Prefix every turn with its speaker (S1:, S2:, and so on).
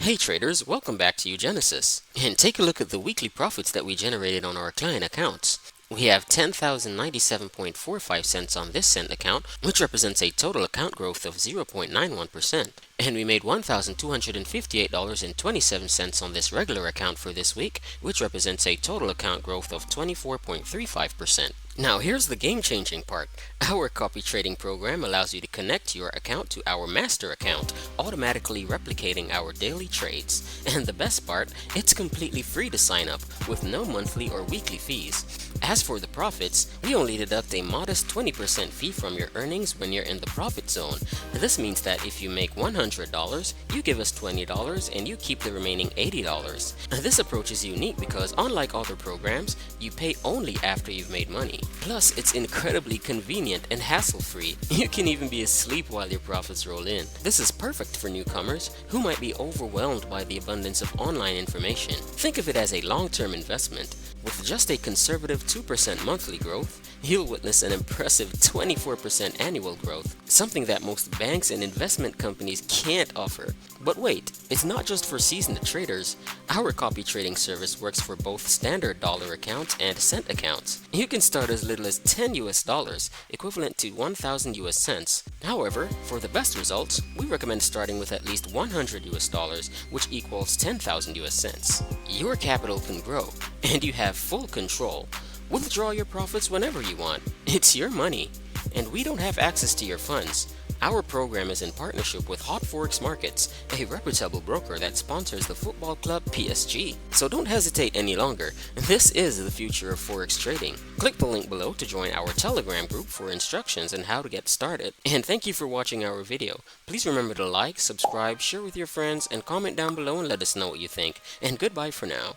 S1: Hey traders, welcome back to uGenesys. And take a look at the weekly profits that we generated on our client accounts. We have 10,097.45 cents on this cent account, which represents a total account growth of 0.91%. And we made $1,258.27 on this regular account for this week, which represents a total account growth of 24.35%. Now here's the game-changing part. Our copy trading program allows you to connect your account to our master account, automatically replicating our daily trades. And the best part, it's completely free to sign up with no monthly or weekly fees. As for the profits, we only deduct a modest 20% fee from your earnings when you're in the profit zone. This means that if you make $100, you give us $20 and you keep the remaining $80. This approach is unique because unlike other programs, you pay only after you've made money. Plus, it's incredibly convenient and hassle-free. You can even be asleep while your profits roll in. This is perfect for newcomers who might be overwhelmed by the abundance of online information. Think of it as a long-term investment. With just a conservative 2% monthly growth, you'll witness an impressive 24% annual growth, something that most banks and investment companies can't offer. But wait, it's not just for seasoned traders. Our copy trading service works for both standard dollar accounts and cent accounts. You can start as little as $10 US, equivalent to 1,000 US cents. However, for the best results, we recommend starting with at least $100 US, which equals 10,000 US cents. Your capital can grow, and you have full control. Withdraw your profits whenever you want. It's your money, and we don't have access to your funds. Our program is in partnership with HotForex Markets, a reputable broker that sponsors the football club PSG. So don't hesitate any longer. This is the future of Forex trading. Click the link below to join our Telegram group for instructions on how to get started. And thank you for watching our video. Please remember to like, subscribe, share with your friends, and comment down below and let us know what you think. And goodbye for now.